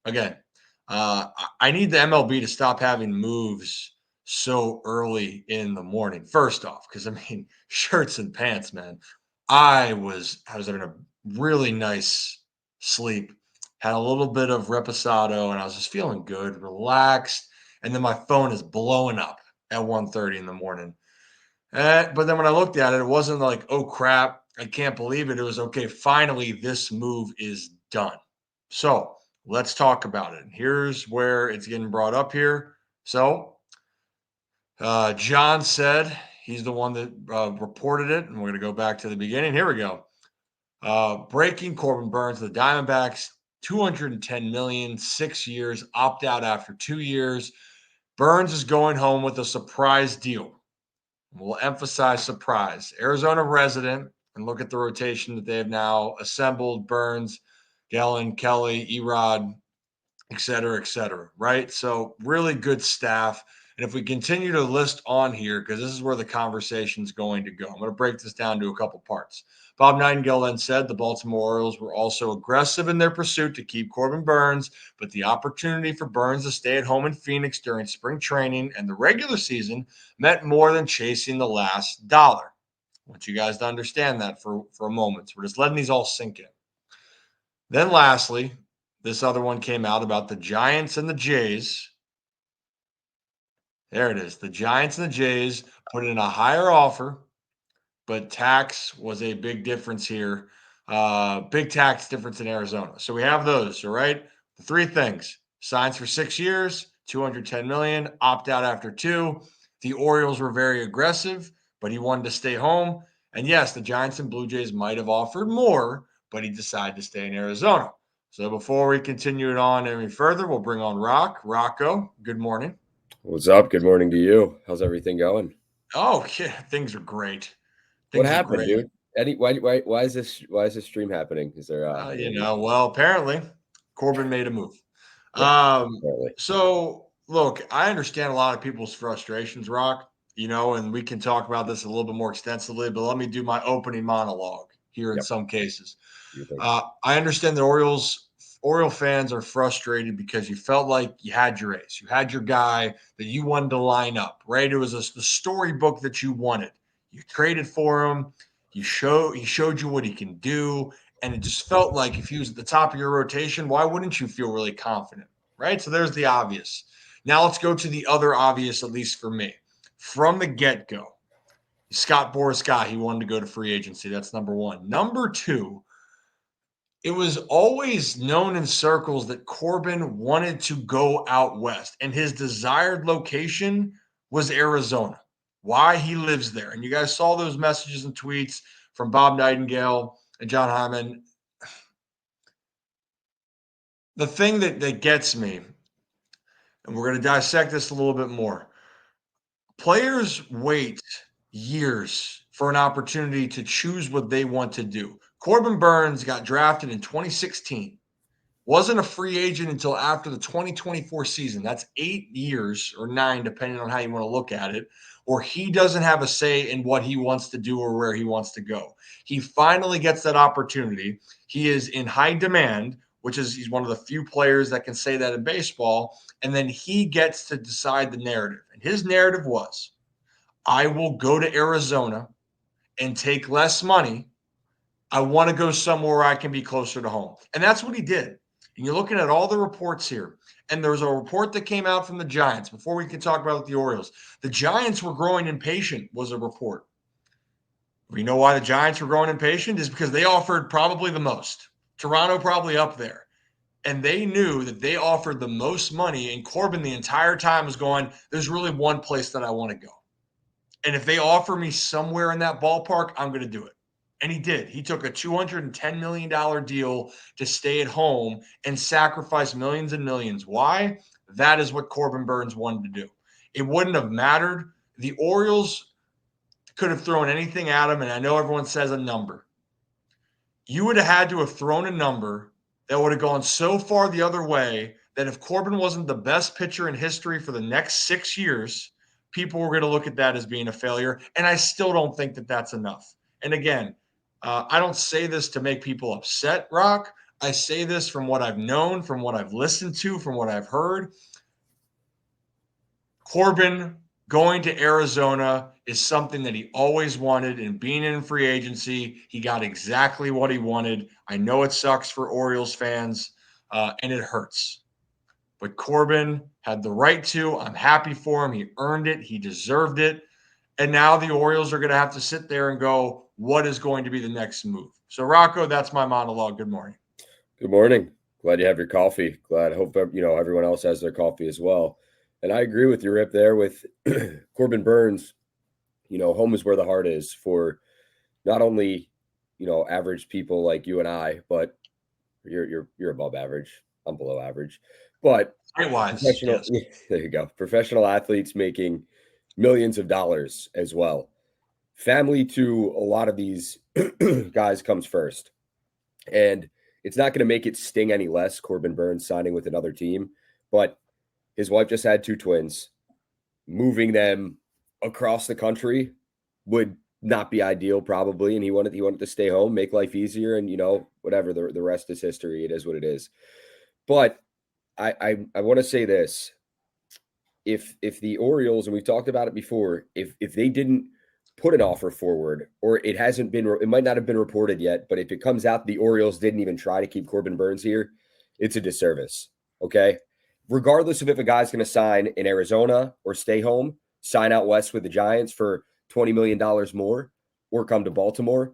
again, I need the MLB to stop having moves so early in the morning. First off, because I mean, shirts and pants, man. I was having a really nice sleep, had a little bit of reposado, and I was just feeling good, relaxed. And then my phone is blowing up at 1:30 in the morning. But then when I looked at it, it wasn't like, oh crap, I can't believe it. It was okay. Finally, this move is done. So let's talk about it. Here's where it's getting brought up here. So John said he's the one that reported it, and we're going to go back to the beginning. Here we go. Breaking Corbin Burnes, the Diamondbacks, 210 million, 6 years, opt out after 2 years. Burnes is going home with a surprise deal. We'll emphasize surprise. Arizona resident, and look at the rotation that they have now assembled: Burnes, Gallen, Kelly, Erod, et cetera, right? So really good staff. And if we continue to list on here, because this is where the conversation is going to go, I'm going to break this down to a couple parts. Bob Nightingale then said the Baltimore Orioles were also aggressive in their pursuit to keep Corbin Burnes, but the opportunity for Burnes to stay at home in Phoenix during spring training and the regular season meant more than chasing the last dollar. I want you guys to understand that for a moment. So we're just letting these all sink in. Then lastly, this other one came out about the Giants and the Jays. There it is. The Giants and the Jays put in a higher offer, but tax was a big difference here. Big tax difference in Arizona. So we have those, all right? The three things: signs for 6 years, 210 million, opt out after two. The Orioles were very aggressive, but he wanted to stay home. And yes, the Giants and Blue Jays might have offered more, but he decided to stay in Arizona. So before we continue it on any further, we'll bring on Rocco, good morning. What's up? Good morning to you. How's everything going? Oh, yeah, things are great. What Things are happened, great. dude? Eddie, why is this stream happening? Is there any issue? Well, apparently Corbin made a move. Yeah, Um, apparently. so look, I understand a lot of people's frustrations, Rock, and we can talk about this a little bit more extensively, but let me do my opening monologue here in Yep. some cases. You think? I understand that Oriole fans are frustrated because you felt like you had your ace, you had your guy that you wanted to line up, right? It was the storybook that you wanted. You traded for him. He showed you what he can do, and it just felt like if he was at the top of your rotation, why wouldn't you feel really confident, right? So there's the obvious. Now let's go to the other obvious, at least for me, from the get go. Scott Boras guy, he wanted to go to free agency. That's number one. Number two, it was always known in circles that Corbin wanted to go out west, and his desired location was Arizona. Why? He lives there. And you guys saw those messages and tweets from Bob Nightingale and John Hyman. The thing that gets me, and we're going to dissect this a little bit more, players wait years for an opportunity to choose what they want to do. Corbin Burnes got drafted in 2016. Wasn't a free agent until after the 2024 season. That's 8 years or nine, depending on how you want to look at it. Or he doesn't have a say in what he wants to do or where he wants to go. He finally gets that opportunity. He is in high demand, which is he's one of the few players that can say that in baseball. And then he gets to decide the narrative. And his narrative was, I will go to Arizona and take less money. I want to go somewhere where I can be closer to home. And that's what he did. And you're looking at all the reports here. And there's a report that came out from the Giants before we can talk about the Orioles. The Giants were growing impatient, was a report. We know why the Giants were growing impatient is because they offered probably the most. Toronto probably up there. And they knew that they offered the most money. And Corbin the entire time was going, there's really one place that I want to go. And if they offer me somewhere in that ballpark, I'm going to do it. And he did. He took a $210 million deal to stay at home and sacrifice millions and millions. Why? That is what Corbin Burnes wanted to do. It wouldn't have mattered. The Orioles could have thrown anything at him, and I know everyone says a number. You would have had to have thrown a number that would have gone so far the other way that if Corbin wasn't the best pitcher in history for the next 6 years, people were going to look at that as being a failure. And I still don't think that that's enough. And again, I don't say this to make people upset, Rock. I say this from what I've known, from what I've listened to, from what I've heard. Corbin going to Arizona is something that he always wanted, and being in free agency, he got exactly what he wanted. I know it sucks for Orioles fans, and it hurts. But Corbin had the right to. I'm happy for him. He earned it. He deserved it. And now the Orioles are going to have to sit there and go, what is going to be the next move? So, Rocco, that's my monologue. Good morning. Good morning. Glad you have your coffee. Glad. I hope everyone else has their coffee as well. And I agree with you, Rip, there with Corbin Burnes. Home is where the heart is for not only average people like you and I, but you're above average. I'm below average, but professional. Yes. There you go. Professional athletes making millions of dollars as well. Family to a lot of these guys comes first, and it's not going to make it sting any less. Corbin Burnes signing with another team, but his wife just had 2 twins. Moving them across the country would not be ideal, probably. And he wanted to stay home, make life easier, and whatever. The rest is history. It is what it is. But I want to say this: if the Orioles, and we've talked about it before, if they didn't put an offer forward, or it might not have been reported yet, but if it comes out the Orioles didn't even try to keep Corbin Burnes here, it's a disservice. Okay. Regardless of if a guy's going to sign in Arizona or stay home, sign out west with the Giants for $20 million more, or come to Baltimore,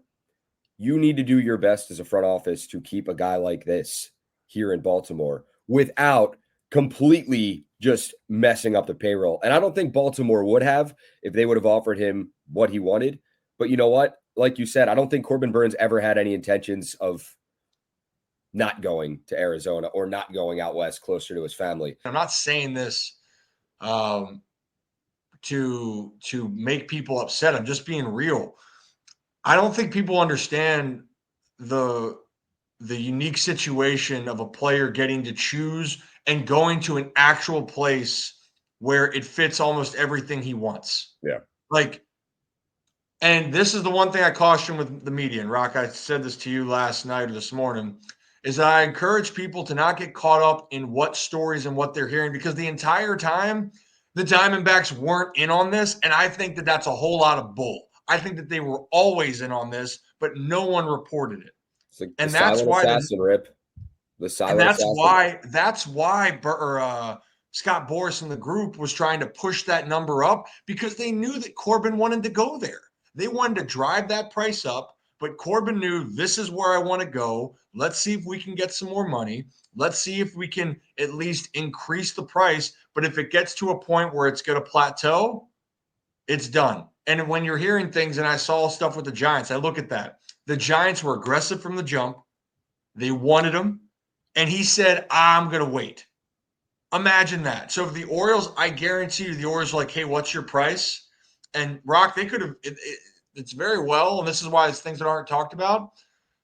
you need to do your best as a front office to keep a guy like this here in Baltimore without completely just messing up the payroll. And I don't think Baltimore would have if they would have offered him what he wanted. But you know what? Like you said, I don't think Corbin Burnes ever had any intentions of not going to Arizona or not going out west closer to his family. I'm not saying this to make people upset. I'm just being real. I don't think people understand the unique situation of a player getting to choose and going to an actual place where it fits almost everything he wants. Yeah. And this is the one thing I caution with the media. And Rock, I said this to you last night or this morning, is that I encourage people to not get caught up in what stories and what they're hearing, because the entire time the Diamondbacks weren't in on this. And I think that that's a whole lot of bull. I think that they were always in on this, but no one reported it. It's like And the that's silent why assassin, Rip. The silent and assassin. that's why Scott Boras in the group was trying to push that number up, because they knew that Corbin wanted to go there. They wanted to drive that price up, but Corbin knew, this is where I want to go. Let's see if we can get some more money. Let's see if we can at least increase the price. But if it gets to a point where it's going to plateau, it's done. And when you're hearing things, and I saw stuff with the Giants, I look at that. The Giants were aggressive from the jump. They wanted him. And he said, I'm going to wait. Imagine that. So if the Orioles, I guarantee you, the Orioles are like, hey, what's your price? And Rock, they could have, it's very well, and this is why it's things that aren't talked about.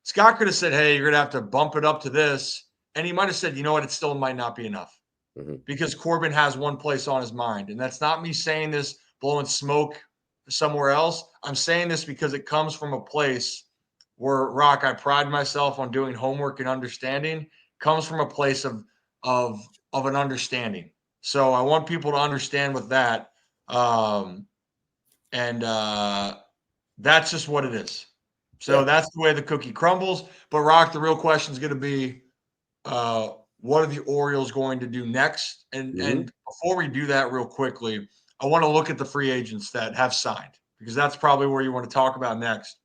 Scott could have said, hey, you're going to have to bump it up to this. And he might have said, you know what, it still might not be enough, because Corbin has one place on his mind. And that's not me saying this blowing smoke somewhere else. I'm saying this because it comes from a place where, Rock, I pride myself on doing homework and understanding. Comes from a place of an understanding. So I want people to understand with that. That's just what it is. So that's the way the cookie crumbles. But Rock, the real question is going to be, what are the Orioles going to do next? And before we do that real quickly, I want to look at the free agents that have signed, because that's probably where you want to talk about next.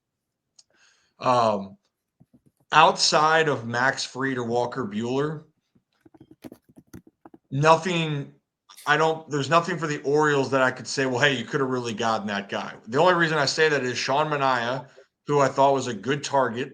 Outside of Max Fried or Walker Buehler, there's nothing for the Orioles that I could say, well, hey, you could have really gotten that guy. The only reason I say that is Sean Manaea, who I thought was a good target,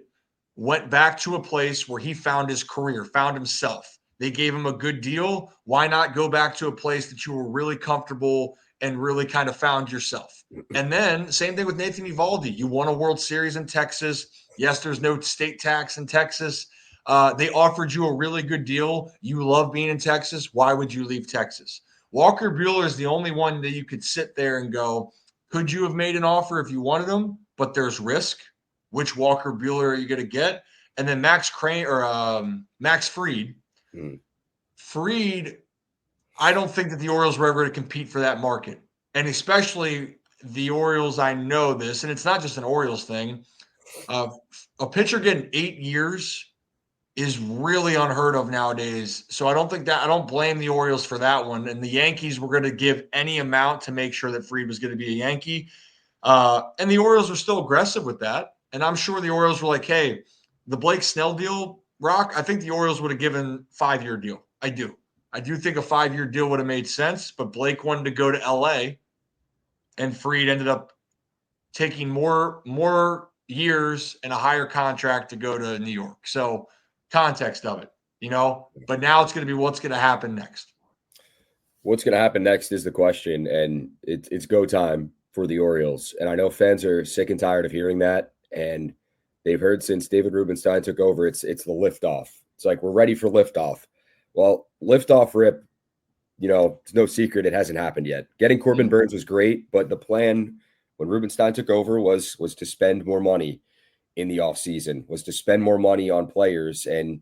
went back to a place where he found his career, found himself. They gave him a good deal. Why not go back to a place that you were really comfortable and really kind of found yourself? And then same thing with Nathan Eovaldi. You won a World Series in Texas. Yes, there's no state tax in Texas. They offered you a really good deal. You love being in Texas. Why would you leave Texas? Walker Buehler is the only one that you could sit there and go, could you have made an offer if you wanted him? But there's risk. Which Walker Buehler are you going to get? and then Max Crane or Max Fried. Fried, I don't think that the Orioles were ever going to compete for that market. And especially the Orioles, I know this, and it's not just an Orioles thing. A pitcher getting 8 years is really unheard of nowadays. So I don't blame the Orioles for that one. And the Yankees were going to give any amount to make sure that Fried was going to be a Yankee. And the Orioles were still aggressive with that. And I'm sure the Orioles were like, hey, the Blake Snell deal, Rock, I think the Orioles would have given 5-year deal. I do. I do think a 5-year deal would have made sense, but Blake wanted to go to LA and Fried ended up taking more years and a higher contract to go to New York. So context of it, but now it's going to be what's going to happen next. What's going to happen next is the question, and it's go time for the Orioles. And I know fans are sick and tired of hearing that, and they've heard since David Rubenstein took over, it's the liftoff. It's like, we're ready for liftoff. Well, liftoff, Rip, it's no secret it hasn't happened yet. Getting Corbin Burnes was great, but the plan when Rubenstein took over was to spend more money in the offseason, was to spend more money on players and,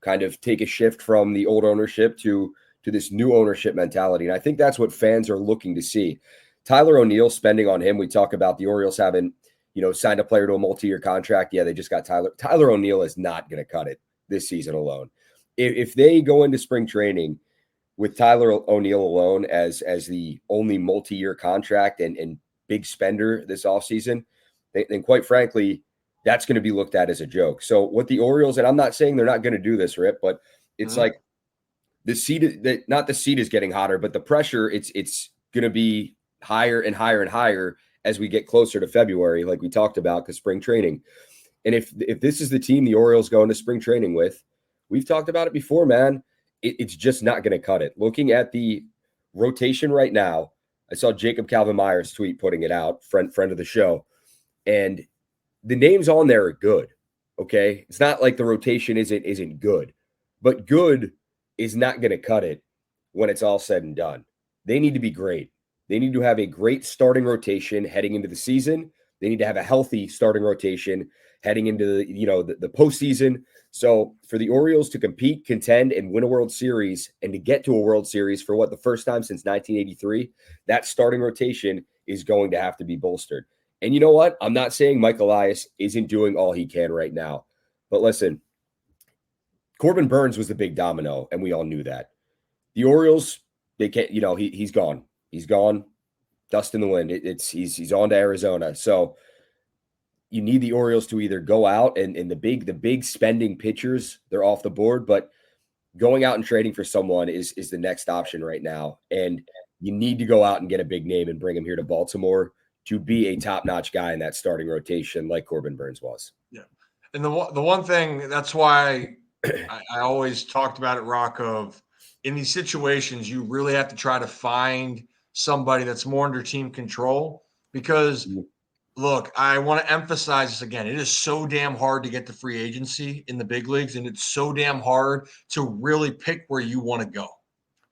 kind of take a shift from the old ownership to this new ownership mentality. And I think that's what fans are looking to see. Tyler O'Neill, spending on him, we talk about the Orioles having, signed a player to a multi-year contract. Yeah, they just got Tyler. Tyler O'Neill is not going to cut it this season alone. If they go into spring training with Tyler O'Neill alone as the only multi-year contract and big spender this offseason, then quite frankly, that's going to be looked at as a joke. So what the Orioles, and I'm not saying they're not going to do this, Rip, but it's like the seat, not the seat is getting hotter, but the pressure, it's going to be higher and higher and higher as we get closer to February, like we talked about, because spring training. And if this is the team the Orioles go into spring training with, we've talked about it before, man, it's just not going to cut it. Looking at the rotation right now, I saw Jacob Calvin-Myers tweet putting it out, friend of the show, and the names on there are good. Okay, it's not like the rotation isn't good, but good is not going to cut it when it's all said and done. They need to be great. They need to have a great starting rotation heading into the season. They need to have a healthy starting rotation heading into the postseason. So for the Orioles to compete, contend, and win a World Series, and to get to a World Series for the first time since 1983, that starting rotation is going to have to be bolstered. And you know what? I'm not saying Mike Elias isn't doing all he can right now. But listen, Corbin Burnes was the big domino, and we all knew that. The Orioles, they can't, he's gone. He's gone. Dust in the wind. He's on to Arizona. So you need the Orioles to either go out and the big spending pitchers, they're off the board, but going out and trading for someone is the next option right now. And you need to go out and get a big name and bring him here to Baltimore to be a top-notch guy in that starting rotation like Corbin Burnes was. Yeah. And the one thing, that's why I always talked about it, Rock, of in these situations, you really have to try to find somebody that's more under team control because, look, I want to emphasize this again. It is so damn hard to get to free agency in the big leagues, and it's so damn hard to really pick where you want to go.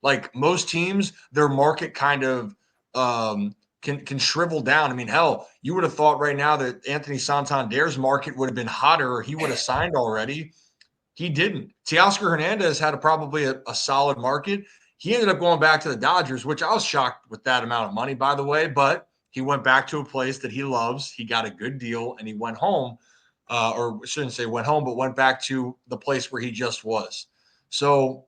Like most teams, their market kind of can shrivel down. I mean, hell, you would have thought right now that Anthony Santander's market would have been hotter or he would have signed already. He didn't. Teoscar Hernandez had probably a solid market. He ended up going back to the Dodgers, which I was shocked with that amount of money, by the way, but he went back to a place that he loves. He got a good deal and he went home, or I shouldn't say went home, but went back to the place where he just was. So,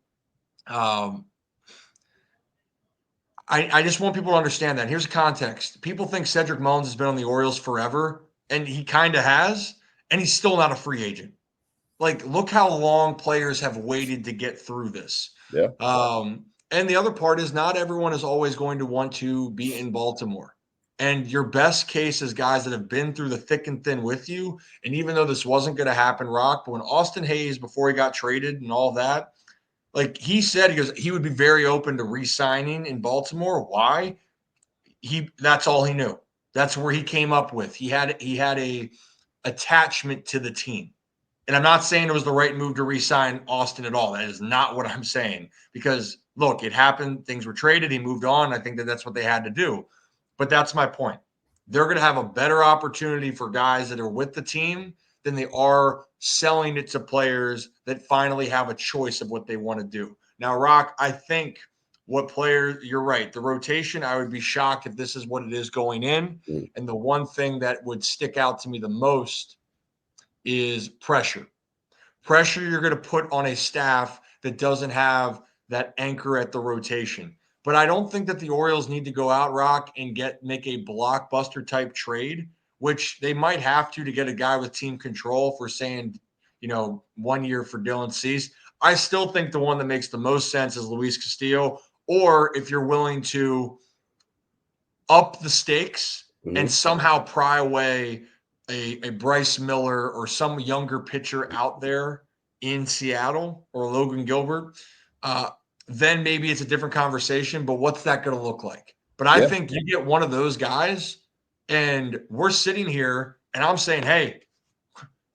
I just want people to understand that. Here's a context. People think Cedric Mullins has been on the Orioles forever, and he kind of has, and he's still not a free agent. Like, look how long players have waited to get through this. Yeah. And the other part is not everyone is always going to want to be in Baltimore. And your best case is guys that have been through the thick and thin with you. And even though this wasn't going to happen, Rock, but when Austin Hayes, before he got traded and all that, like he said, he would be very open to re-signing in Baltimore. Why? That's all he knew. That's where he came up with. He had a attachment to the team. And I'm not saying it was the right move to re-sign Austin at all. That is not what I'm saying. Because, look, it happened. Things were traded. He moved on. I think that's what they had to do. But that's my point. They're going to have a better opportunity for guys that are with the team than they are selling it to players that finally have a choice of what they want to do. Now, Rock, I think what players, you're right. The rotation, I would be shocked if this is what it is going in. Mm. And the one thing that would stick out to me the most is pressure. Pressure you're going to put on a staff that doesn't have that anchor at the rotation. But I don't think that the Orioles need to go out, Rock, and make a blockbuster type trade, which they might have to get a guy with team control for saying, 1 year for Dylan Cease. I still think the one that makes the most sense is Luis Castillo, or if you're willing to up the stakes and somehow pry away a Bryce Miller or some younger pitcher out there in Seattle or Logan Gilbert, then maybe it's a different conversation. But what's that going to look like? But I think you get one of those guys, and we're sitting here, and I'm saying, hey,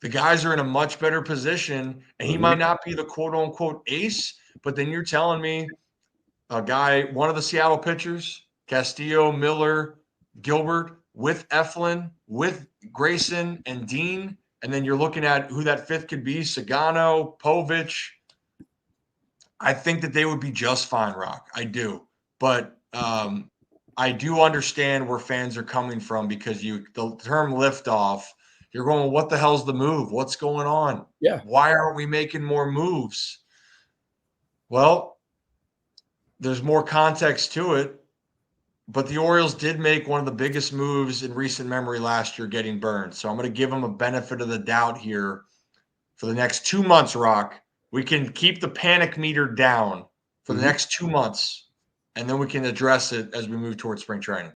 the guys are in a much better position, and he might not be the quote unquote ace, but then you're telling me a guy, one of the Seattle pitchers, Castillo, Miller, Gilbert, with Eflin, with Grayson and Dean, and then you're looking at who that fifth could be, Sagano, Povich. I think that they would be just fine, Rock. I do. But I do understand where fans are coming from because the term liftoff, you're going, what the hell's the move? What's going on? Yeah. Why aren't we making more moves? Well, there's more context to it, but the Orioles did make one of the biggest moves in recent memory last year, getting Burnes. So I'm going to give them a benefit of the doubt here for the next 2 months, Rock. We can keep the panic meter down for the next 2 months, and then we can address it as we move towards spring training.